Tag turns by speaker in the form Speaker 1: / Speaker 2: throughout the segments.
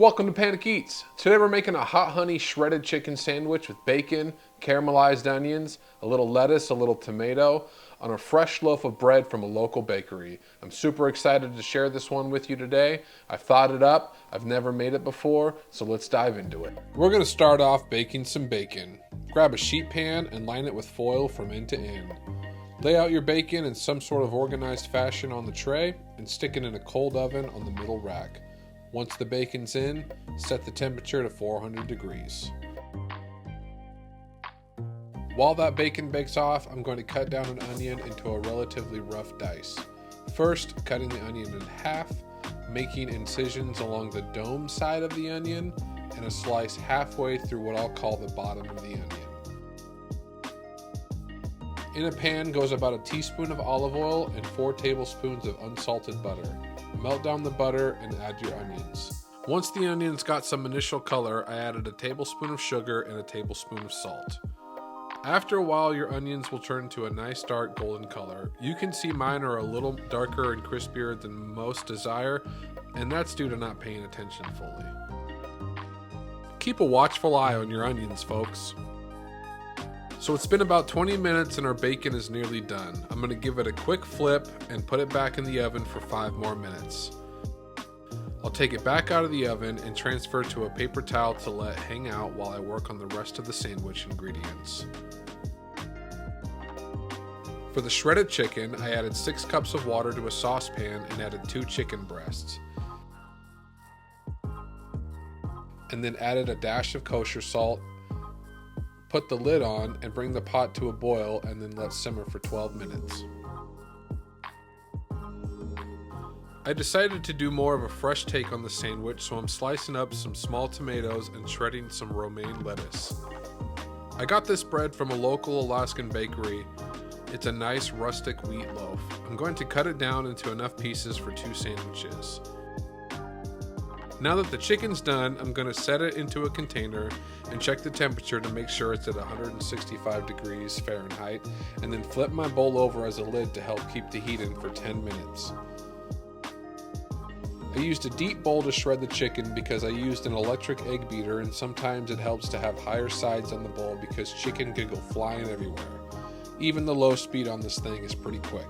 Speaker 1: Welcome to Panic Eats. Today we're making a hot honey shredded chicken sandwich with bacon, caramelized onions, a little lettuce, a little tomato, on a fresh loaf of bread from a local bakery. I'm super excited to share this one with you today. I've thought it up, I've never made it before, so let's dive into it. We're gonna start off baking some bacon. Grab a sheet pan and line it with foil from end to end. Lay out your bacon in some sort of organized fashion on the tray and stick it in a cold oven on the middle rack. Once the bacon's in, set the temperature to 400 degrees. While that bacon bakes off, I'm going to cut down an onion into a relatively rough dice. First, cutting the onion in half, making incisions along the dome side of the onion, and a slice halfway through what I'll call the bottom of the onion. In a pan goes about a teaspoon of olive oil and 4 tablespoons of unsalted butter. Melt down the butter and add your onions. Once the onions got some initial color, I added a tablespoon of sugar and a tablespoon of salt. After a while, your onions will turn to a nice dark golden color. You can see mine are a little darker and crispier than most desire, and that's due to not paying attention fully. Keep a watchful eye on your onions, folks. So it's been about 20 minutes and our bacon is nearly done. I'm going to give it a quick flip and put it back in the oven for 5 more minutes. I'll take it back out of the oven and transfer to a paper towel to let hang out while I work on the rest of the sandwich ingredients. For the shredded chicken, I added 6 cups of water to a saucepan and added 2 chicken breasts. And then added a dash of kosher salt. Put the lid on and bring the pot to a boil and then let simmer for 12 minutes. I decided to do more of a fresh take on the sandwich, so I'm slicing up some small tomatoes and shredding some romaine lettuce. I got this bread from a local Alaskan bakery. It's a nice rustic wheat loaf. I'm going to cut it down into enough pieces for 2 sandwiches. Now that the chicken's done, I'm going to set it into a container and check the temperature to make sure it's at 165 degrees Fahrenheit, and then flip my bowl over as a lid to help keep the heat in for 10 minutes. I used a deep bowl to shred the chicken because I used an electric egg beater, and sometimes it helps to have higher sides on the bowl because chicken can go flying everywhere. Even the low speed on this thing is pretty quick.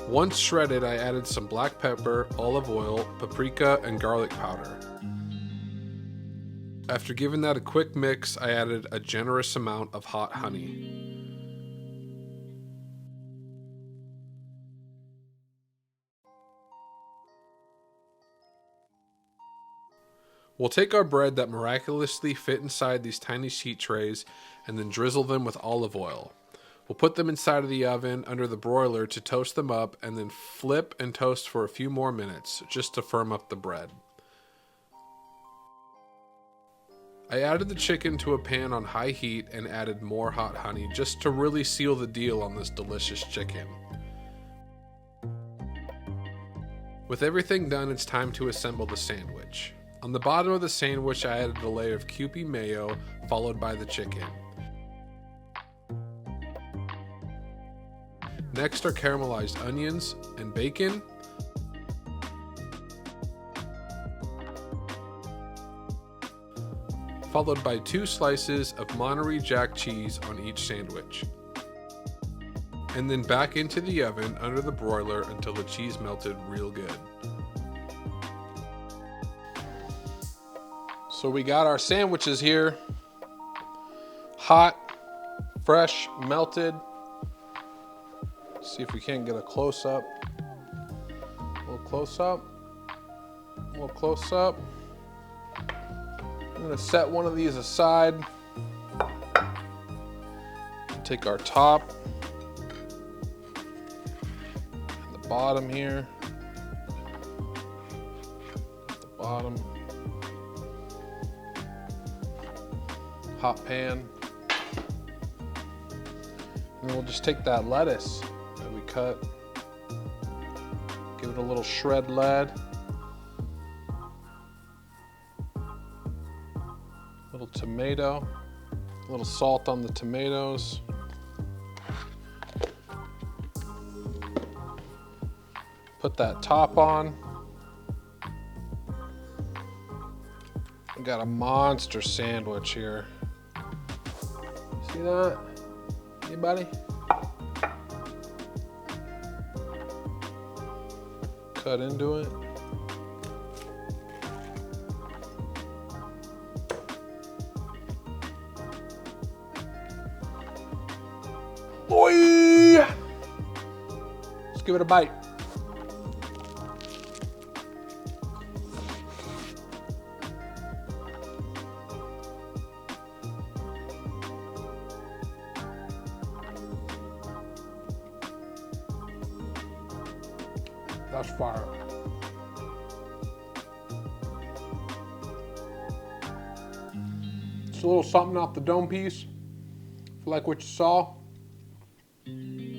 Speaker 1: Once shredded, I added some black pepper, olive oil, paprika, and garlic powder. After giving that a quick mix, I added a generous amount of hot honey. We'll take our bread that miraculously fit inside these tiny sheet trays and then drizzle them with olive oil. We'll put them inside of the oven under the broiler to toast them up and then flip and toast for a few more minutes just to firm up the bread. I added the chicken to a pan on high heat and added more hot honey just to really seal the deal on this delicious chicken. With everything done, it's time to assemble the sandwich. On the bottom of the sandwich, I added a layer of Kewpie mayo followed by the chicken. Next are caramelized onions and bacon. Followed by 2 slices of Monterey Jack cheese on each sandwich. And then back into the oven under the broiler until the cheese melted real good. So we got our sandwiches here. Hot, fresh, melted. See if we can't get a close-up. A little close-up. A little close-up. I'm going to set one of these aside. Take our top and the bottom here. The bottom. Hot pan. And then we'll just take that lettuce that we cut, give it a little shred lead, little tomato, a little salt on the tomatoes, put that top on, Got a monster sandwich here. See that? Anybody? Cut into it. Boy! Let's give it a bite. That's fire. Just a little something off the dome piece. If you like what you saw, leave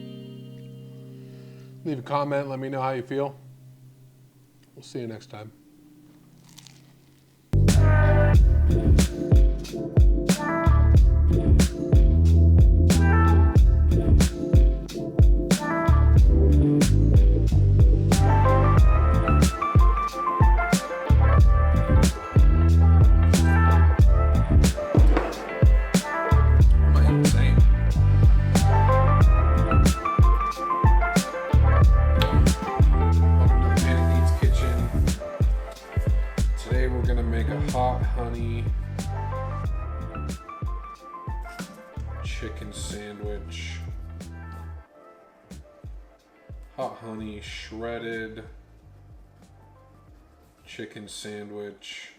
Speaker 1: a comment, let me know how you feel. We'll see you next time. Hot honey chicken sandwich. Hot honey shredded chicken sandwich.